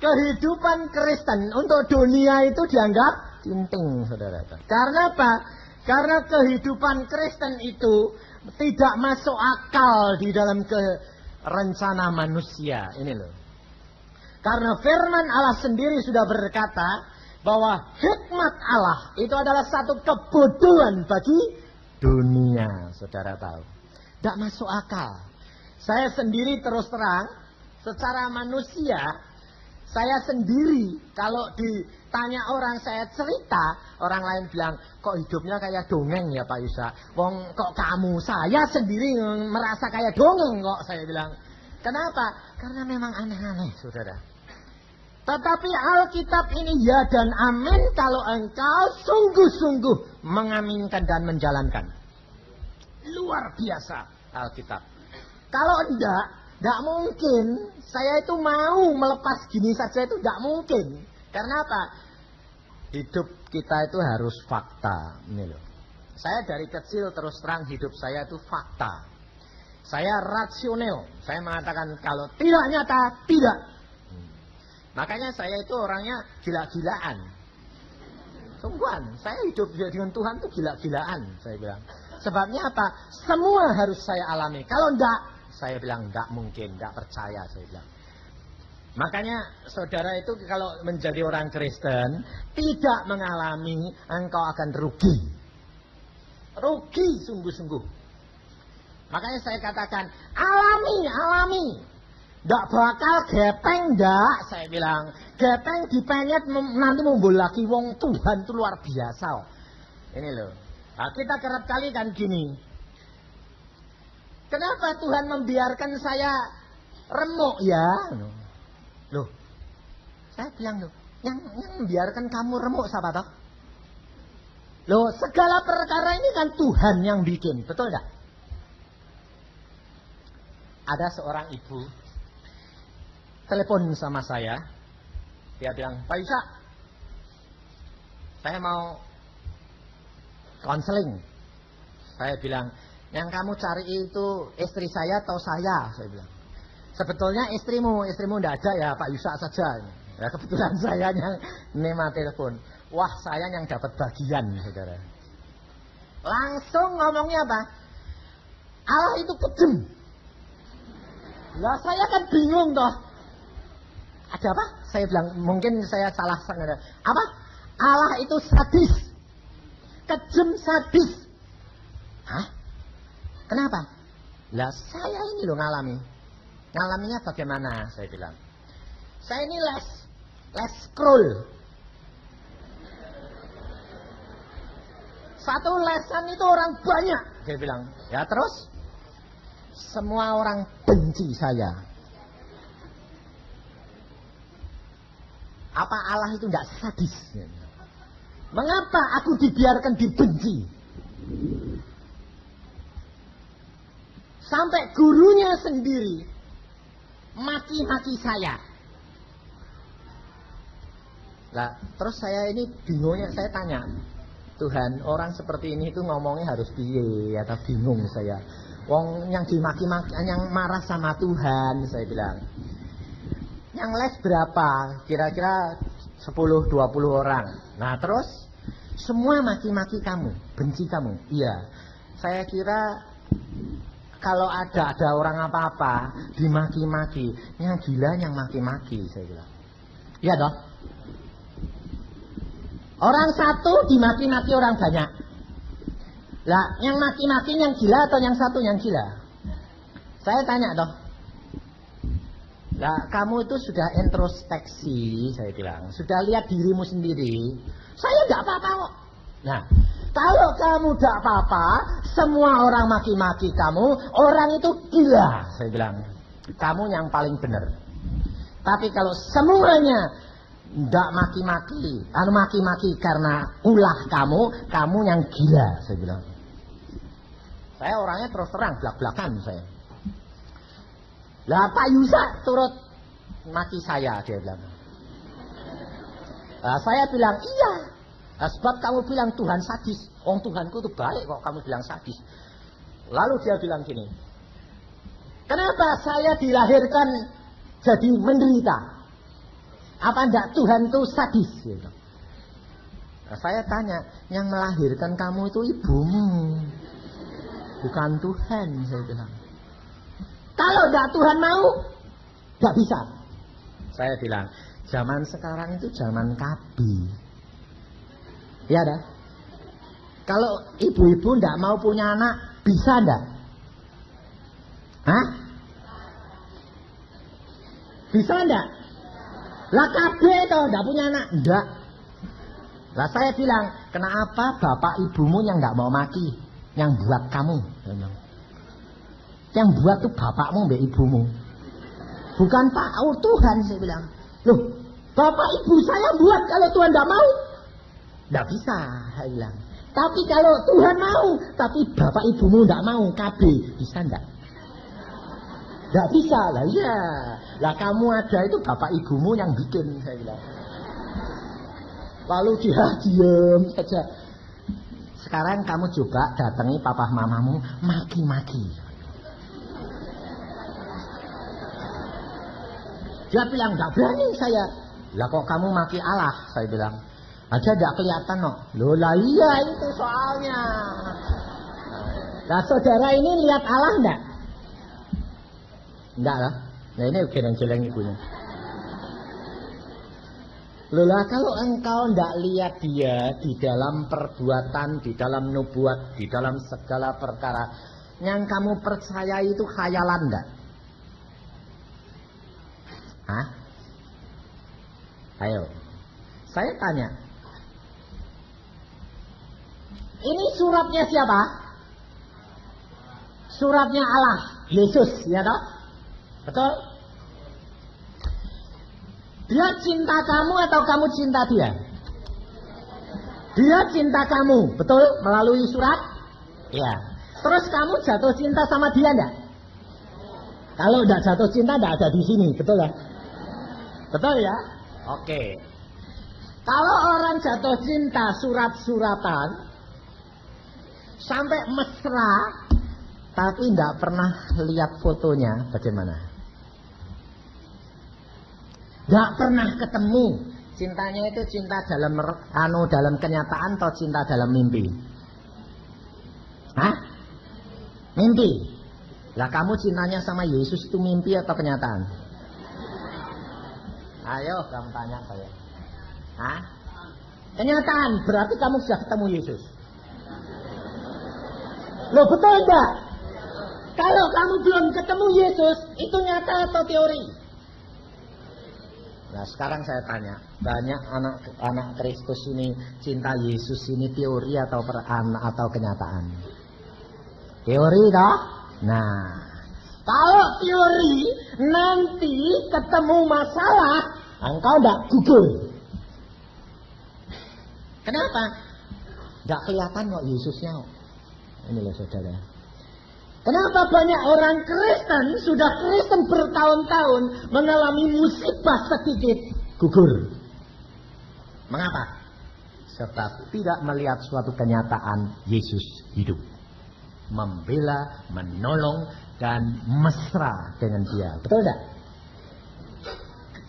kehidupan Kristen untuk dunia itu dianggap penting, saudara. Karena apa? Karena kehidupan Kristen itu tidak masuk akal di dalam rencana manusia. Ini loh. Karena firman Allah sendiri sudah berkata bahwa hikmat Allah itu adalah satu kebodohan bagi dunia, saudara tahu. Tidak masuk akal. Saya sendiri terus terang, secara manusia, saya sendiri kalau ditanya orang, saya cerita, orang lain bilang, kok hidupnya kayak dongeng ya Pak Yusa? Wong kok kamu, saya sendiri merasa kayak dongeng kok, saya bilang. Kenapa? Karena memang aneh-aneh, saudara. Tetapi Alkitab ini ya dan amin kalau engkau sungguh-sungguh mengaminkan dan menjalankan. Luar biasa Alkitab. Kalau tidak mungkin. Saya itu mau melepas gini saja itu tidak mungkin. Karena apa? Hidup kita itu harus fakta. Ini loh. Saya dari kecil terus terang hidup saya itu fakta. Saya rasional. Saya mengatakan kalau tidak nyata, tidak. Makanya saya itu orangnya gila-gilaan. Sungguhan, saya hidup dengan Tuhan itu gila-gilaan, saya bilang. Sebabnya apa? Semua harus saya alami. Kalau enggak, saya bilang enggak mungkin, enggak percaya, saya bilang. Makanya saudara itu kalau menjadi orang Kristen tidak mengalami, engkau akan rugi. Rugi sungguh-sungguh. Makanya saya katakan, alami. Nggak bakal gepeng, enggak, saya bilang. Gepeng dipenyet nanti mumbul lagi. Wong Tuhan itu luar biasa. Ini loh. Nah, kita kerap kali kan gini. Kenapa Tuhan membiarkan saya remuk ya? Loh. Saya bilang loh. Yang membiarkan kamu remuk siapa toh? Loh, segala perkara ini kan Tuhan yang bikin. Betul enggak? Ada seorang ibu telepon sama saya. Dia bilang, Pak Yusa, saya mau konseling. Saya bilang, yang kamu cari itu istri saya atau saya? Saya bilang, sebetulnya istrimu tidak ada ya Pak Yusa saja. Ya kebetulan saya yang nema telepon. Wah, saya yang dapat bagian, saudara. Langsung ngomongnya apa? Allah itu kejam. Lah saya kan bingung toh. Ada apa? Saya bilang, mungkin saya salah sangat. Apa? Allah itu sadis. Kejam sadis. Hah? Kenapa? Lah saya ini loh ngalami. Ngalaminya bagaimana? Saya bilang. Saya ini les scroll. Satu lesan itu orang banyak. Saya bilang. Ya terus? Semua orang benci saya. Apa Allah itu tidak sadis? Mengapa aku dibiarkan dibenci? Sampai gurunya sendiri maki-maki saya. Lah, terus saya ini bingungnya, saya tanya, Tuhan, orang seperti ini itu ngomongnya harus piye atau bingung saya. Wong yang dimaki-maki, yang marah sama Tuhan, saya bilang. Yang les berapa? Kira-kira 10-20 orang. Nah terus semua maki-maki kamu, benci kamu. Iya. Saya kira kalau ada orang apa-apa dimaki-maki, yang gila yang maki-maki, saya bilang. Iya dong. Orang satu dimaki-maki orang banyak. Lah, yang maki-maki yang gila atau yang satu yang gila? Saya tanya dong. Lah, kamu itu sudah introspeksi, saya bilang. Sudah lihat dirimu sendiri. Saya tidak apa-apa kok. Nah, kalau kamu tidak apa-apa, semua orang maki-maki kamu, orang itu gila, saya bilang. Kamu yang paling benar. Tapi kalau semuanya tidak maki-maki, maki-maki karena ulah kamu yang gila, saya bilang. Saya orangnya terus terang, belak-belakan saya. Lah Pak Yusa turut maki saya, dia bilang. Nah, saya bilang iya. Nah, sebab kamu bilang Tuhan sadis. Tuhanku itu baik kok kamu bilang sadis. Lalu dia bilang gini. Kenapa saya dilahirkan jadi menderita? Apa enggak Tuhan itu sadis gitu. Nah, saya tanya, yang melahirkan kamu itu ibumu, bukan Tuhan, saya bilang. Kalau enggak Tuhan mau, enggak bisa. Saya bilang, zaman sekarang itu zaman kabi. Iya dah. Kalau ibu-ibu enggak mau punya anak, bisa enggak? Hah? Bisa enggak? Lah kabeh itu enggak punya anak, enggak. Lah saya bilang, kenapa bapak ibumu yang enggak mau maki, yang buat kamu? Yang buat tuh bapakmu mbak ibumu. Bukan Pak Tuhan, saya bilang. Loh, bapak ibu saya buat, kalau Tuhan enggak mau, enggak bisa, saya bilang. Tapi kalau Tuhan mau, tapi bapak ibumu enggak mau, KB, bisa enggak? Enggak bisa lah, iya. Lah kamu ada itu bapak ibumu yang bikin, saya bilang. Lalu dia diam saja. Sekarang kamu coba datangi papa mamamu, maki-maki. Dia bilang, enggak berani saya. Lah kok kamu maki Allah, saya bilang. Aja enggak kelihatan no. Loh lah iya itu soalnya. Nah saudara ini lihat Allah enggak? Enggak lah. Nah ini geleng-geleng ibunya. Loh lah kalau engkau enggak lihat dia di dalam perbuatan, di dalam nubuat, di dalam segala perkara, yang kamu percaya itu khayalan enggak? Hah? Ayo. Saya tanya. Ini suratnya siapa? Suratnya Allah, Yesus, ya toh? Betul? Dia cinta kamu atau kamu cinta dia? Dia cinta kamu, betul? Melalui surat? Ya. Terus kamu jatuh cinta sama dia enggak? Kalau enggak jatuh cinta enggak ada di sini, betul ya? Betul ya? Oke. Kalau orang jatuh cinta surat-suratan sampai mesra tapi enggak pernah lihat fotonya, bagaimana? Enggak pernah ketemu. Cintanya itu cinta dalam dalam kenyataan atau cinta dalam mimpi? Hah? Mimpi. Lah kamu cintanya sama Yesus itu mimpi atau kenyataan? Ayo kamu tanya saya. Hah? Kenyataan, berarti kamu sudah ketemu Yesus. Loh betul enggak? Kalau kamu belum ketemu Yesus, itu nyata atau teori? Nah sekarang saya tanya, banyak anak Kristus ini cinta Yesus ini teori atau kenyataan? Teori toh? Nah, kalau teori nanti ketemu masalah, engkau enggak gugur. Kenapa? Enggak kelihatan kok Yesusnya. Ini loh saudara. Kenapa banyak orang Kristen sudah Kristen bertahun-tahun mengalami musibah sedikit gugur? Mengapa? Sebab tidak melihat suatu kenyataan Yesus hidup, membela, menolong dan mesra dengan dia. Betul tidak?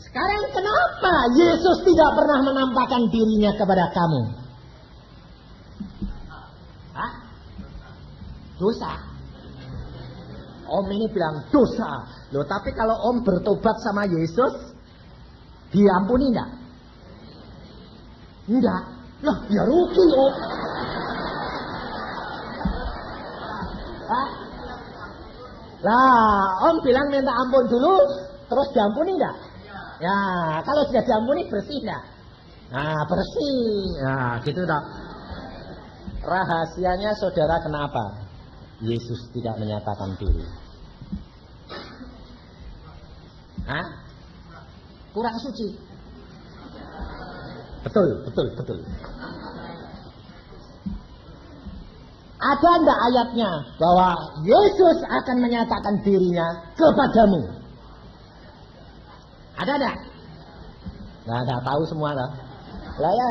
Sekarang kenapa Yesus tidak pernah menampakkan dirinya kepada kamu? Hah? Dosa. Om ini bilang dosa. Loh, tapi kalau Om bertobat sama Yesus, diampuni enggak? Enggak. Loh, ya rugi Om. Hah? Lah, Om bilang minta ampun dulu, terus diampuni enggak? Ya, kalau sudah diampuni bersih enggak? Nah, bersih. Nah, gitu dah. Rahasianya saudara kenapa Yesus tidak menyatakan diri? Hah? Kurang suci. Betul. Ada enggak ayatnya bahwa Yesus akan menyatakan dirinya kepadamu? Ada enggak? Nah, enggak tahu semua lah. Lah ya,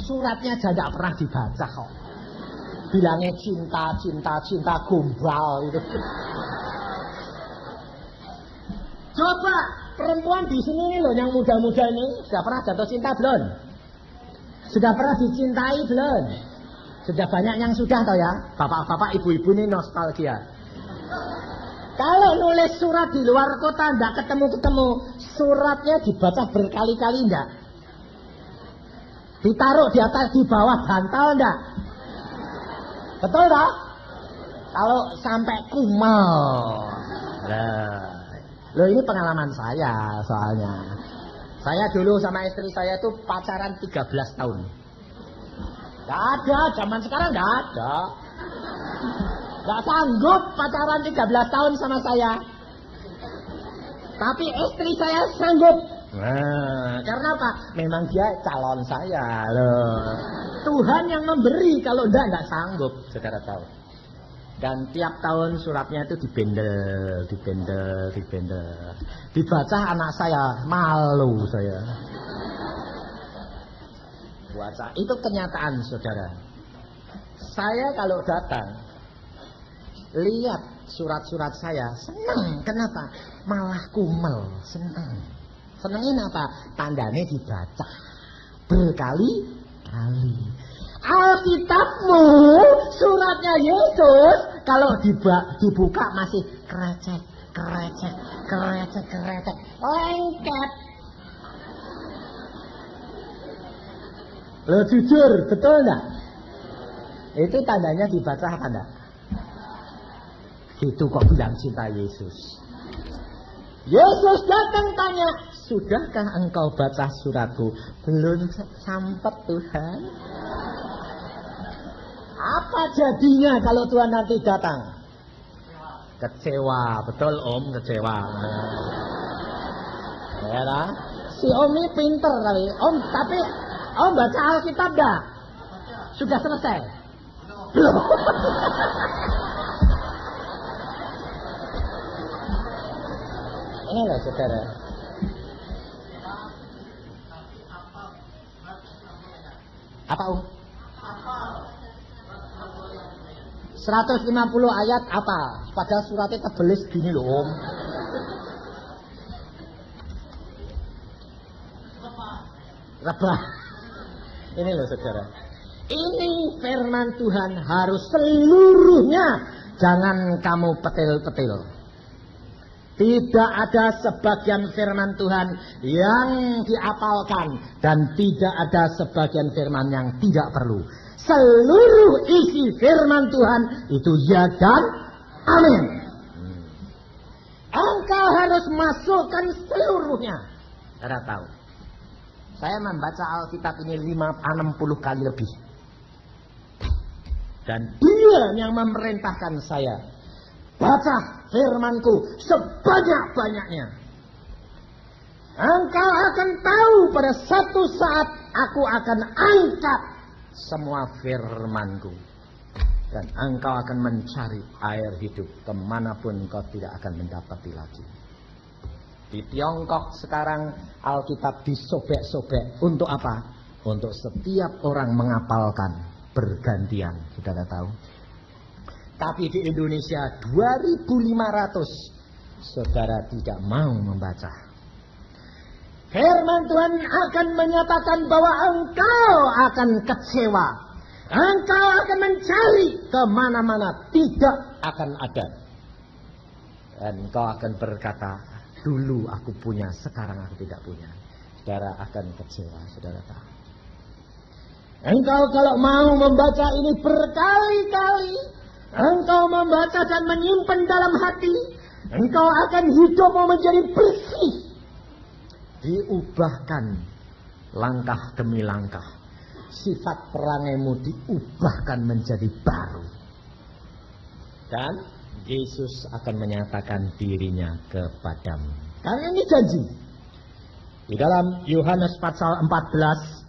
suratnya aja enggak pernah dibaca kok. Bilangnya cinta gombal itu. Coba perempuan di sini loh yang muda-muda ini sudah pernah jatuh cinta belum? Sudah pernah dicintai belum? Sudah banyak yang sudah toh ya? Bapak-bapak, ibu-ibu ini nostalgia. Kalau nulis surat di luar kota enggak ketemu-ketemu, suratnya dibaca berkali-kali enggak? Ditaruh di atas di bawah bantal enggak? Betul toh? Kalau sampai kumal. Loh ini pengalaman saya soalnya. Saya dulu sama istri saya tuh pacaran 13 tahun. Gak ada, zaman sekarang gak ada. Gak sanggup pacaran 13 tahun sama saya. Tapi istri saya sanggup. Nah, karena apa? Memang dia calon saya loh. Tuhan yang memberi, kalau enggak sanggup, saudara tahu. Dan tiap tahun suratnya itu dibendel. Dibaca anak saya, malu saya. Baca, itu kenyataan saudara. Saya kalau datang, lihat surat-surat saya, senang. Kenapa? Malah kumel, senang. Senangin apa? Tandanya dibaca berkali-kali. Alkitabmu, suratnya Yesus, kalau dibuka masih krecek, lengket. Lo jujur, betul enggak? Itu tandanya dibaca apa enggak? Itu kok bilang cinta Yesus. Yesus datang tanya, sudahkah engkau baca suratku? Belum sampai Tuhan. Apa jadinya kalau Tuhan nanti datang? Kecewa, betul Om, kecewa. Ya lah. Si Om ini pinter kali. Om, tapi Om baca Alkitab dah? Sudah selesai? Belum. Ini loh saudara. Apa Om? 150 ayat apa? Padahal suratnya tebelis gini loh Om. Rebah. Ini loh saudara. Ini firman Tuhan harus seluruhnya. Jangan kamu petil-petil. Tidak ada sebagian firman Tuhan yang diapalkan. Dan tidak ada sebagian firman yang tidak perlu. Seluruh isi firman Tuhan itu ya dan amin. Engkau harus masukkan seluruhnya. Saudara tahu, saya membaca Alkitab ini 60 kali lebih. Dan Dia yang memerintahkan saya, baca firmanku sebanyak-banyaknya. Engkau akan tahu pada satu saat aku akan angkat semua firmanku. Dan engkau akan mencari air hidup kemanapun kau tidak akan mendapati lagi. Di Tiongkok sekarang Alkitab disobek-sobek. Untuk apa? Untuk setiap orang menghafalkan bergantian. Saudara tahu. Tapi di Indonesia 2500 saudara tidak mau membaca. Firman Tuhan akan menyatakan bahwa engkau akan kecewa. Engkau akan mencari kemana-mana, tidak akan ada. Dan engkau akan berkata, dulu aku punya, sekarang aku tidak punya. Saudara akan kecewa, saudara tahu. Engkau kalau mau membaca ini berkali-kali, engkau membaca dan menyimpan dalam hati, engkau akan hidupmu menjadi bersih. Diubahkan langkah demi langkah. Sifat perangaimu diubahkan menjadi baru. Dan Yesus akan menyatakan dirinya kepadamu. Karena ini janji. Di dalam Yohanes pasal 14,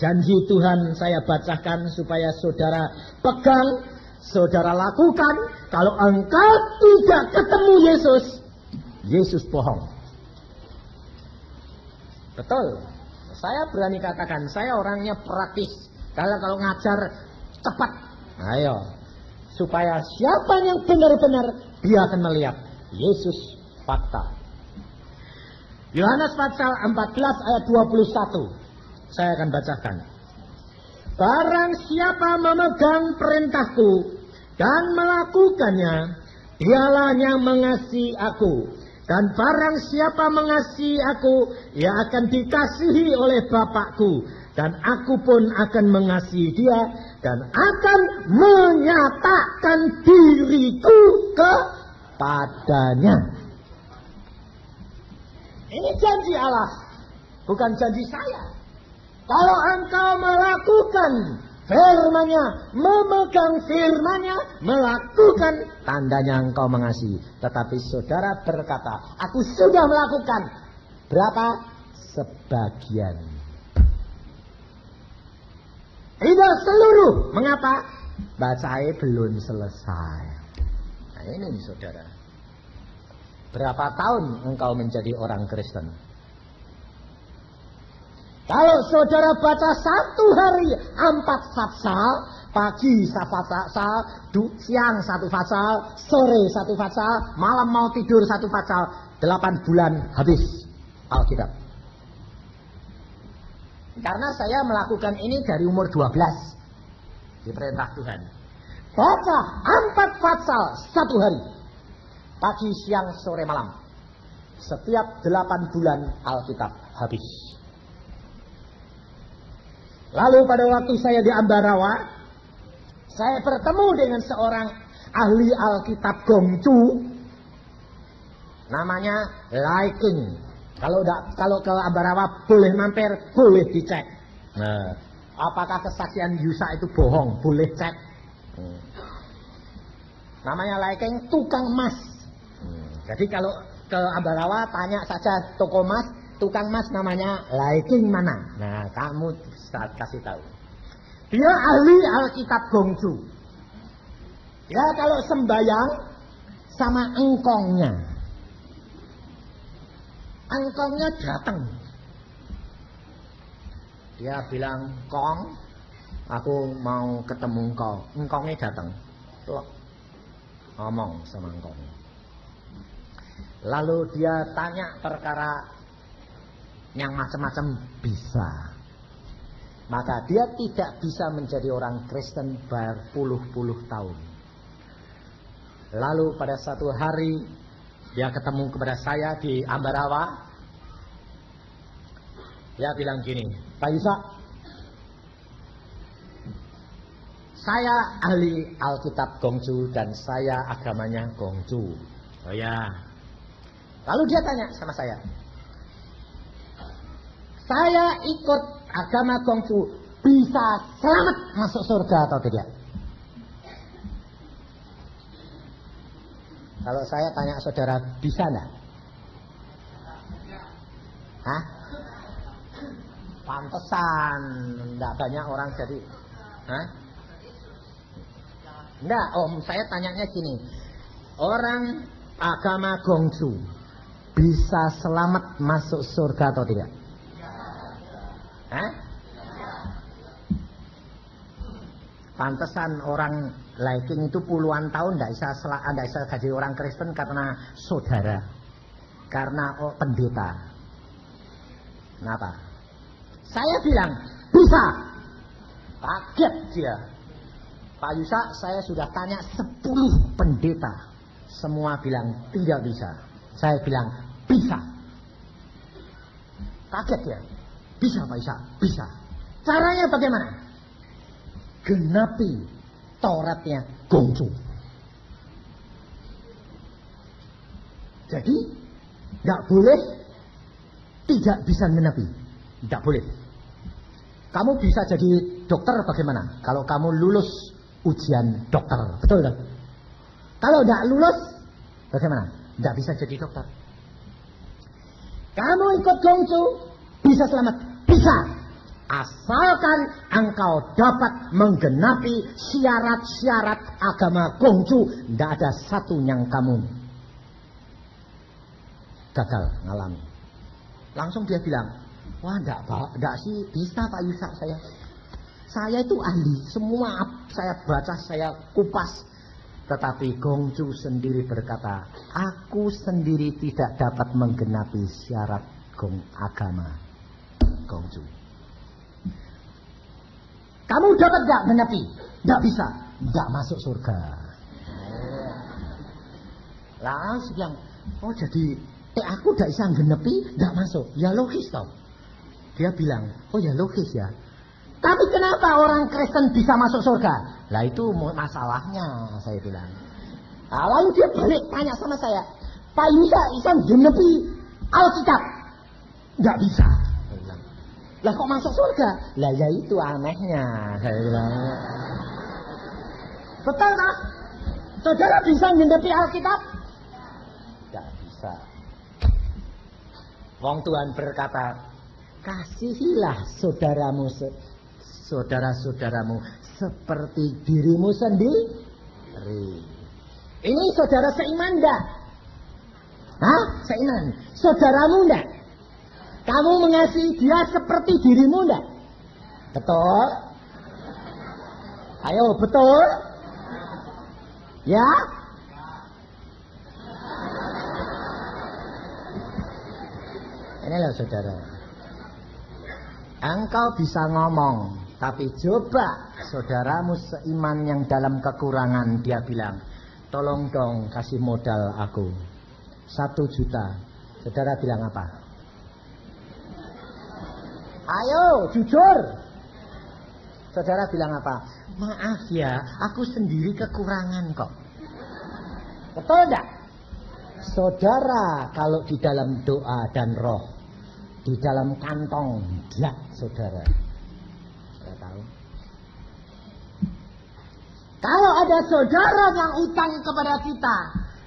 janji Tuhan saya bacakan supaya saudara pegang, saudara lakukan. Kalau engkau tidak ketemu Yesus, Yesus bohong. Betul. Saya berani katakan, saya orangnya praktis. Kalau ngajar cepat. Ayo. Supaya siapa yang benar-benar dia akan melihat Yesus fakta. Yohanes pasal 14 ayat 21. Saya akan bacakan. Barang siapa memegang perintahku dan melakukannya, dialah yang mengasihi aku. Dan barang siapa mengasihi aku, ia akan dikasihi oleh Bapakku. Dan aku pun akan mengasihi dia dan akan menyatakan diriku kepadanya. Ini janji Allah, bukan janji saya. Kalau engkau melakukan firman-Nya, memegang firman-Nya, melakukan, tandanya engkau mengasihi. Tetapi saudara berkata, aku sudah melakukan. Berapa? Sebagian. Tidak seluruh. Mengapa? Bacanya belum selesai. Nah ini saudara. Berapa tahun engkau menjadi orang Kristen? Kalau saudara baca satu hari 4 pasal, pagi 1 pasal, siang 1 pasal, sore 1 pasal, malam mau tidur 1 pasal, 8 bulan habis Alkitab. Karena saya melakukan ini dari umur 12 di perintah Tuhan. Baca 4 pasal 1 hari. Pagi, siang, sore, malam. Setiap 8 bulan Alkitab habis. Lalu pada waktu saya di Ambarawa, saya bertemu dengan seorang ahli Alkitab Gongcu. Namanya Liking. Kalau ke Ambarawa boleh mampir, boleh dicek. Nah, apakah kesaksian Yusa itu bohong? Boleh cek. Namanya Liking, tukang emas. Jadi kalau ke Ambarawa tanya saja toko emas, tukang emas namanya Liking mana. Nah, kamu kasih tahu. Dia ahli Alkitab Gongcu. Ya kalau sembayang sama engkongnya. Engkongnya datang. Dia bilang, "Kong, aku mau ketemu engkau." Engkongnya datang. Ngomong sama engkongnya. Lalu dia tanya perkara yang macam-macam bisa. Maka dia tidak bisa menjadi orang Kristen berpuluh-puluh tahun. Lalu pada satu hari dia ketemu kepada saya di Ambarawa. Dia bilang gini, "Pak Yusa, saya ahli Alkitab Gongcu dan saya agamanya Gongcu." Oh ya. Lalu dia tanya sama saya, "Saya ikut agama Gongcu, bisa selamat masuk surga atau tidak?" Kalau saya tanya saudara, bisa enggak? Hah? Pantesan enggak banyak orang jadi. Hah? Enggak, Om, saya tanyanya gini. Orang agama Gongcu bisa selamat masuk surga atau tidak? Hah? Pantesan orang Liking itu puluhan tahun tidak bisa jadi orang Kristen karena saudara, karena pendeta. Kenapa? Saya bilang bisa. Kaget dia. Pak Yusa, saya sudah tanya 10 pendeta, semua bilang tidak bisa. Saya bilang bisa. Kaget dia. Bisa Pak Yusa, bisa. Caranya bagaimana? Genapi Tauratnya Gongcu. Jadi tidak boleh tidak bisa genapi. Tidak boleh. Kamu bisa jadi dokter bagaimana? Kalau kamu lulus ujian dokter, betul tak? Kalau tidak lulus, bagaimana? Tidak bisa jadi dokter. Kamu ikut Gongcu, bisa selamat? Bisa. Asalkan engkau dapat menggenapi syarat-syarat agama Gongcu, tidak ada satu yang kamu gagal ngalami. Langsung dia bilang, wah enggak sih, bisa Pak Yusa saya. Saya itu ahli, semua saya baca, saya kupas. Tetapi Gongcu sendiri berkata, aku sendiri tidak dapat menggenapi syarat gong agama, gongju. Kamu dapat gak genepi? Gak bisa, gak masuk surga. Lah, bilang, oh jadi aku gak bisa genepi, gak masuk. Ya logis tau. Dia bilang, oh ya logis ya. Tapi kenapa orang Kristen bisa masuk surga? Lah itu masalahnya, saya bilang. Nah, lalu dia balik tanya sama saya, Pak Yusa bisa genepi Alkitab? Gak bisa. Saya bilang, lah kok masuk surga? Lah ya itu anehnya, saya bilang. Betul tak? Saudara bisa genepi Alkitab? Gak bisa. Wong Tuhan berkata, kasihilah saudara-saudaramu seperti dirimu sendiri. Ini saudara seiman enggak? Hah? Seiman. Saudaramu enggak? Kamu mengasihi dia seperti dirimu enggak? Betul? Ayo, betul? Ya? Ini loh saudara. Engkau bisa ngomong, tapi coba saudaramu seiman yang dalam kekurangan, dia bilang, tolong dong kasih modal aku 1 juta. Saudara bilang apa? Ayo jujur. Saudara bilang apa? Maaf ya, aku sendiri kekurangan kok. Betul enggak? Saudara kalau di dalam doa dan roh, di dalam kantong, enggak saudara. Saudara tahu? Kalau ada saudara yang utang kepada kita,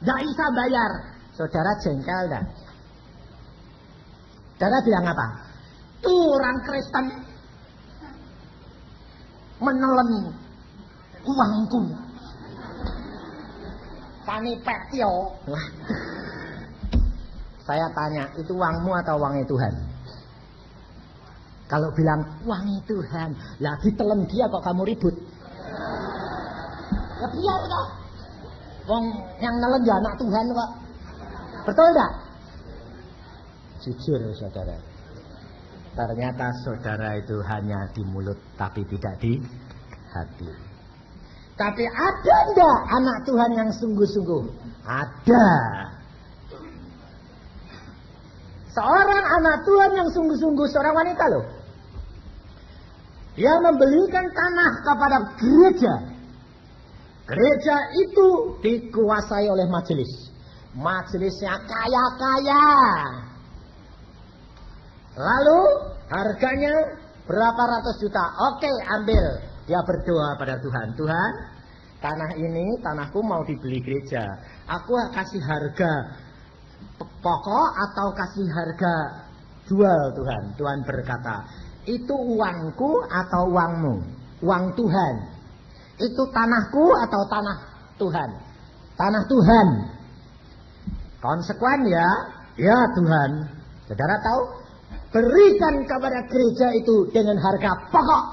enggak bisa bayar, saudara jengkel enggak? Saudara bilang apa? Tuh orang Kristen menelen uangku. Tani petio. Saya tanya, itu uangmu atau uangnya Tuhan? Kalau bilang uangnya Tuhan, lah ditelen dia kok kamu ribut? Ya biar kok. Wong yang nelen ya anak Tuhan kok. Betul enggak? Jujur saudara. Ternyata saudara itu hanya di mulut tapi tidak di hati. Tapi ada enggak anak Tuhan yang sungguh-sungguh? Ada. Seorang anak Tuhan yang sungguh-sungguh, seorang wanita loh. Dia membelikan tanah kepada gereja. Gereja itu dikuasai oleh majelis. Majelisnya kaya-kaya. Lalu harganya berapa ratus juta. Oke, ambil. Dia berdoa pada Tuhan. Tuhan, tanah ini, tanahku mau dibeli gereja. Aku kasih harga pokok atau kasih harga jual Tuhan. Tuhan berkata, itu uangku atau uangmu? Uang Tuhan. Itu tanahku atau tanah Tuhan? Tanah Tuhan. Konsekuen ya? Ya Tuhan. Saudara tahu? Berikan kepada gereja itu dengan harga pokok.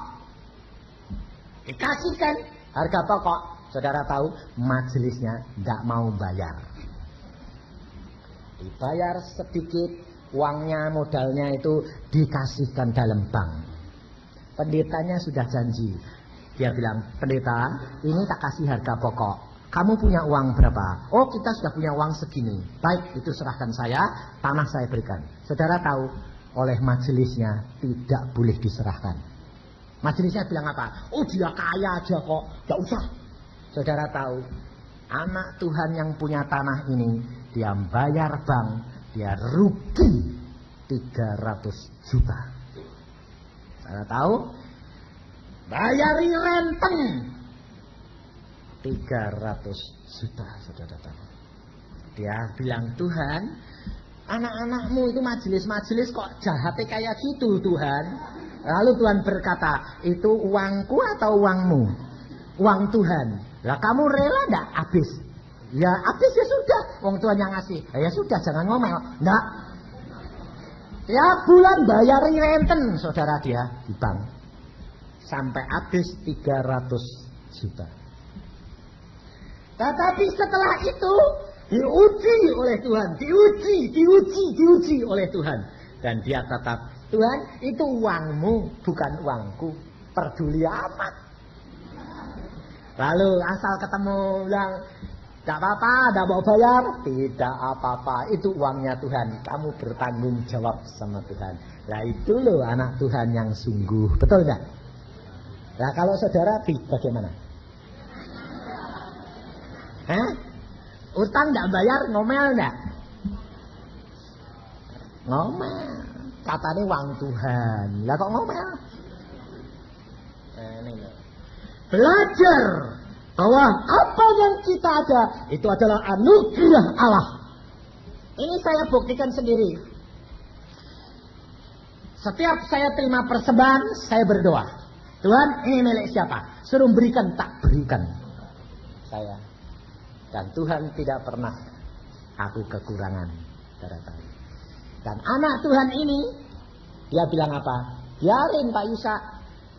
Dikasihkan harga pokok. Saudara tahu? Majelisnya tidak mau bayar. Dibayar sedikit, uangnya, modalnya itu dikasihkan dalam bank. Pendetanya sudah janji. Dia bilang, pendeta, ini tak kasih harga pokok. Kamu punya uang berapa? Oh, kita sudah punya uang segini. Baik, itu serahkan saya, tanah saya berikan. Saudara tahu, oleh majelisnya tidak boleh diserahkan. Majelisnya bilang apa? Oh, dia kaya aja kok, gak usah. Saudara tahu, anak Tuhan yang punya tanah ini, dia bayar bank, dia rugi 300 juta. Saudara tahu? Bayari renten 300 juta, saudara tahu. Dia bilang, Tuhan, anak-anakmu itu majelis-majelis kok jahatnya kayak gitu Tuhan. Lalu Tuhan berkata, itu uangku atau uangmu? Uang Tuhan. Lah kamu rela enggak habis? Ya habis ya sudah, wong Tuhan yang ngasih. Ya sudah, jangan ngomel. Enggak. Tiap bulan bayari renten saudara dia di bank. Sampai habis 300 juta. Tetapi setelah itu diuji oleh Tuhan, diuji oleh Tuhan. Dan dia tetap, Tuhan itu uangmu bukan uangku, peduli amat. Lalu asal ketemu bilang, tidak apa-apa, tidak mau bayar. Tidak apa-apa, itu uangnya Tuhan, kamu bertanggung jawab sama Tuhan. Nah itu loh anak Tuhan yang sungguh, betul enggak? Nah kalau saudara bagaimana? Hah? Utang tidak bayar, ngomel enggak? Ngomel. Katanya uang Tuhan. Lah kok ngomel? Belajar bahwa apa yang kita ada itu adalah anugerah Allah. Ini saya buktikan sendiri. Setiap saya terima persembahan, saya berdoa. Tuhan, ini milik siapa? Suruh berikan, tak berikan. Saya. Dan Tuhan tidak pernah aku kekurangan. Dan anak Tuhan ini, dia bilang apa? Biarin Pak Yusa,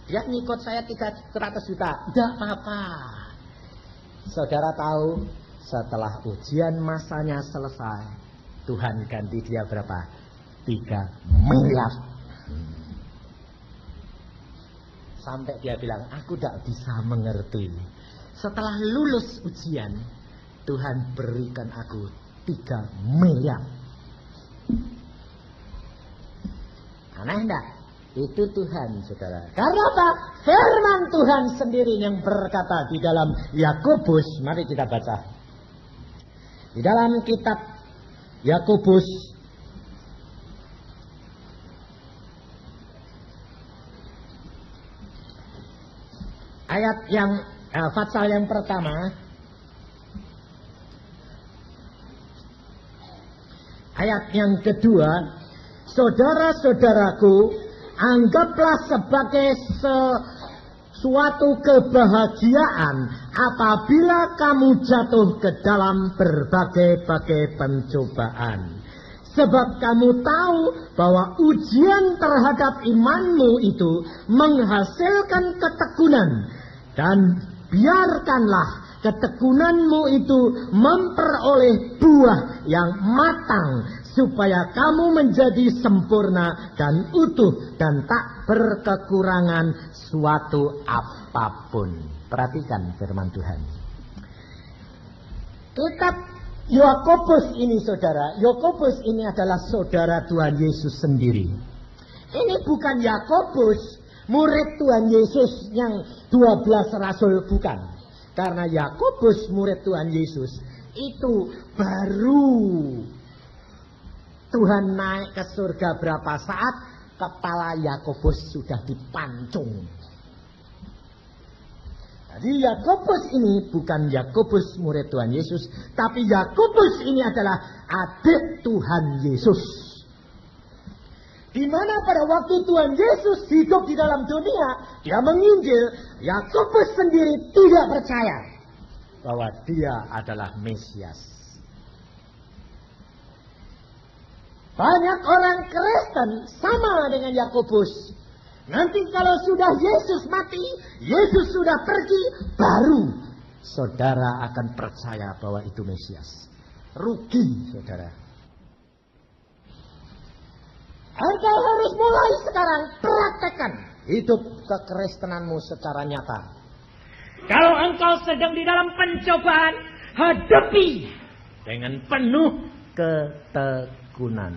dia ngikut saya 300 juta. Tidak apa-apa. Saudara tahu, setelah ujian masanya selesai, Tuhan ganti dia berapa? 3 miliar. Sampai dia bilang, aku tidak bisa mengerti. Setelah lulus ujian, Tuhan berikan aku 3 miliar. Aneh enggak? Itu Tuhan, saudara. Karena apa? Firman Tuhan sendiri yang berkata di dalam Yakobus. Mari kita baca. Di dalam kitab Yakobus ayat yang pasal yang pertama, ayat yang kedua, saudara-saudaraku, anggaplah sebagai suatu kebahagiaan apabila kamu jatuh ke dalam berbagai-bagai pencobaan. Sebab kamu tahu bahwa ujian terhadap imanmu itu menghasilkan ketekunan. Dan biarkanlah ketekunanmu itu memperoleh buah yang matang, supaya kamu menjadi sempurna dan utuh dan tak berkekurangan suatu apapun. Perhatikan firman Tuhan. Kitab Yakobus ini, saudara, Yakobus ini adalah saudara Tuhan Yesus sendiri. Ini bukan Yakobus, murid Tuhan Yesus yang 12 rasul, bukan. Karena Yakobus, murid Tuhan Yesus, itu baru Tuhan naik ke surga berapa saat, kepala Yakobus sudah dipancung. Jadi Yakobus ini bukan Yakobus murid Tuhan Yesus, tapi Yakobus ini adalah adik Tuhan Yesus. Di mana pada waktu Tuhan Yesus hidup di dalam dunia, dia menginjil, Yakobus sendiri tidak percaya bahwa dia adalah Mesias. Banyak orang Kristen sama dengan Yakobus. Nanti kalau sudah Yesus mati, Yesus sudah pergi, baru saudara akan percaya bahwa itu Mesias. Rugi, saudara. Engkau harus mulai sekarang praktekkan hidup kekristenanmu secara nyata. Kalau engkau sedang di dalam pencobaan, hadapi dengan penuh ketekunan.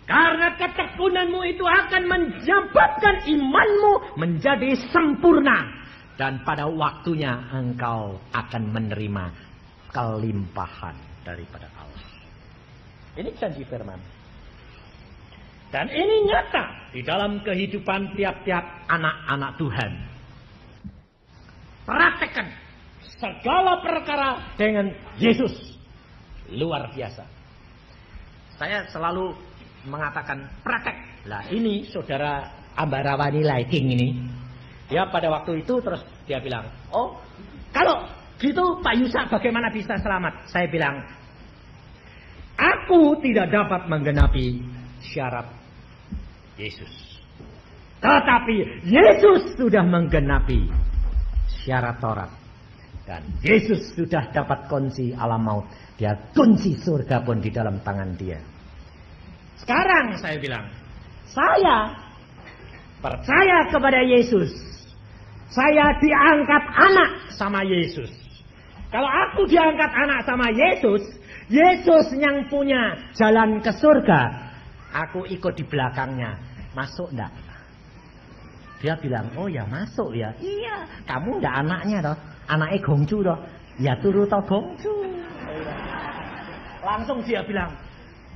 Karena ketekunanmu itu akan menjabatan imanmu menjadi sempurna. Dan pada waktunya engkau akan menerima kelimpahan daripada Allah. Ini janji firman. Dan ini nyata di dalam kehidupan tiap-tiap anak-anak Tuhan. Praktekkan segala perkara dengan Yesus. Luar biasa. Saya selalu mengatakan praktek. Lah ini saudara Ambarawani Lighting ini, dia pada waktu itu terus dia bilang, oh kalau gitu Pak Yusa bagaimana bisa selamat? Saya bilang, aku tidak dapat menggenapi syarat Yesus, tetapi Yesus sudah menggenapi syarat Taurat. Dan Yesus sudah dapat kunci alam maut. Dia kunci surga pun di dalam tangan dia. Sekarang saya bilang, saya percaya kepada Yesus. Saya diangkat anak sama Yesus. Kalau aku diangkat anak sama Yesus, Yesus yang punya jalan ke surga, aku ikut di belakangnya. Masuk enggak? Dia bilang, oh ya masuk ya. Iya, kamu enggak anaknya toh. Anaknya Gongju toh. Ya turu toh Gongju. Langsung dia bilang,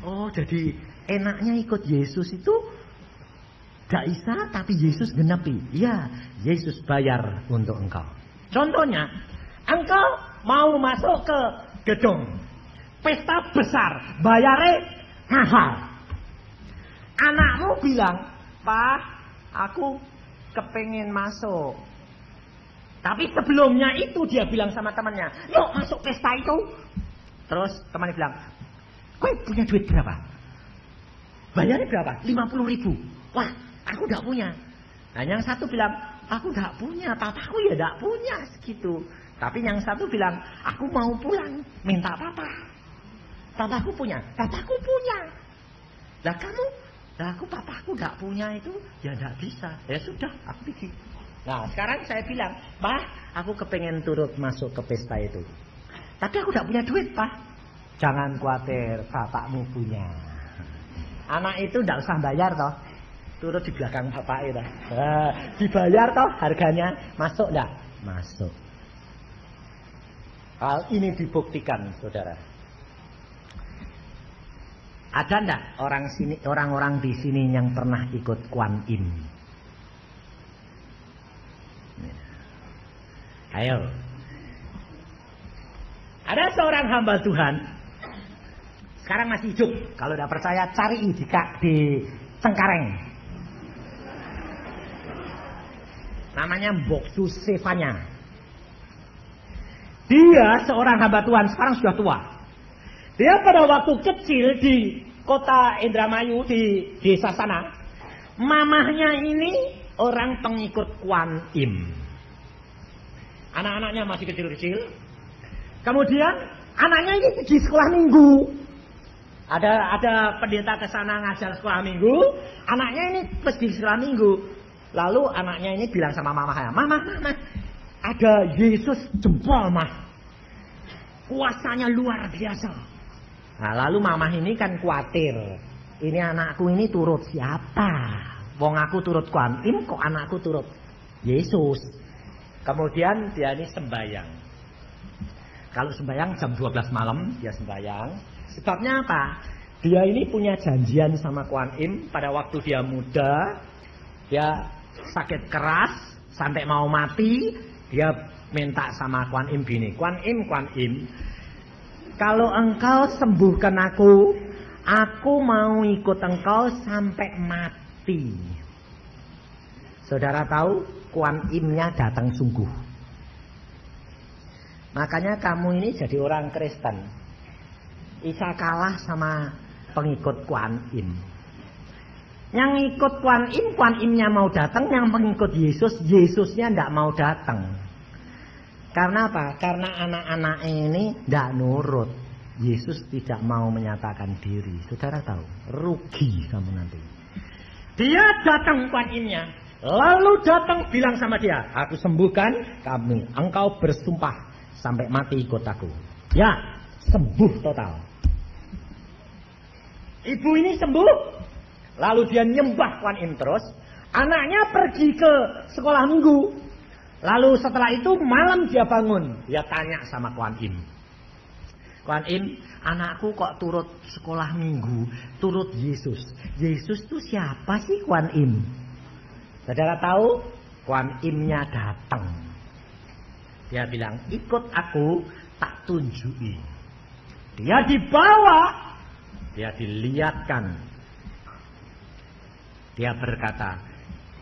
oh jadi enaknya ikut Yesus itu gak bisa, tapi Yesus genepi. Iya, Yesus bayar untuk engkau. Contohnya, engkau mau masuk ke gedung pesta besar, bayarnya mahal. Anakmu bilang, Pak, aku kepengen masuk. Tapi sebelumnya itu dia bilang sama temannya, yuk masuk pesta itu. Terus temannya bilang, kowe punya duit berapa? Bayarnya berapa? 50.000. Wah, aku tidak punya. Nah yang satu bilang, aku tidak punya, papaku ya tidak punya segitu. Tapi yang satu bilang, aku mau pulang, minta papa. Papaku punya, papaku punya. Lah kamu, lah aku papaku tidak punya itu, ya tidak bisa. Ya sudah, aku pergi. Nah sekarang saya bilang, Pak, aku kepengen turut masuk ke pesta itu. Tapi aku tidak punya duit, Pak. Jangan khawatir, bapakmu punya. Anak itu tidak usah bayar toh. Turut di belakang bapak itu. Dibayar toh harganya. Masuk enggak? Masuk. Hal ini dibuktikan, saudara. Ada enggak orang-orang di sini yang pernah ikut Kuan Im? Ayo. Ada seorang hamba Tuhan. Sekarang masih hidup. Kalau tidak percaya cari di Cengkareng. Namanya Mbok Susevanya. Dia seorang hamba Tuhan, sekarang sudah tua. Dia pada waktu kecil di kota Indramayu, di desa sana, mamahnya ini orang pengikut Kuan Im. Anak-anaknya masih kecil-kecil. Kemudian anaknya ini pergi sekolah minggu. Ada pendeta ke sana ngajar sekolah minggu. Anaknya ini pergi sekolah minggu. Lalu anaknya ini bilang sama mamahnya, Mama, ada Yesus jempol, mah. Kuasanya luar biasa. Nah, lalu mamah ini kan khawatir. Ini anakku ini turut siapa? Wong aku turut Kuan Im, kok anakku turut Yesus? Kemudian dia ini sembahyang. Kalau sembahyang jam 12 malam dia sembahyang. Sebabnya apa? Dia ini punya janjian sama Kuan Im pada waktu dia muda. Dia sakit keras sampai mau mati. Dia minta sama Kuan Im gini, Kuan Im, kalau engkau sembuhkan aku mau ikut engkau sampai mati. Saudara tahu, Kuan Im-nya datang sungguh. Makanya kamu ini jadi orang Kristen. Bisa kalah sama pengikut Kuan Im. Yang ikut Kuan Im-nya mau datang. Yang pengikut Yesusnya tidak mau datang. Karena apa? Karena anak-anak ini tidak nurut. Yesus tidak mau menyatakan diri. Saudara tahu, rugi kamu nanti. Dia datang Kuan Im-nya. Lalu datang bilang sama dia, aku sembuhkan kamu. Engkau bersumpah sampai mati ikut aku. Ya, sembuh total. Ibu ini sembuh. Lalu dia nyembah Kuan Im terus. Anaknya pergi ke sekolah minggu. Lalu setelah itu malam dia bangun. Dia tanya sama Kuan Im. Kuan Im, anakku kok turut sekolah minggu, turut Yesus. Yesus itu siapa sih Kuan Im? Saudara tahu, Kuan Im-nya datang. Dia bilang, ikut aku, tak tunjuki. Dia dibawa, dia dilihatkan. Dia berkata,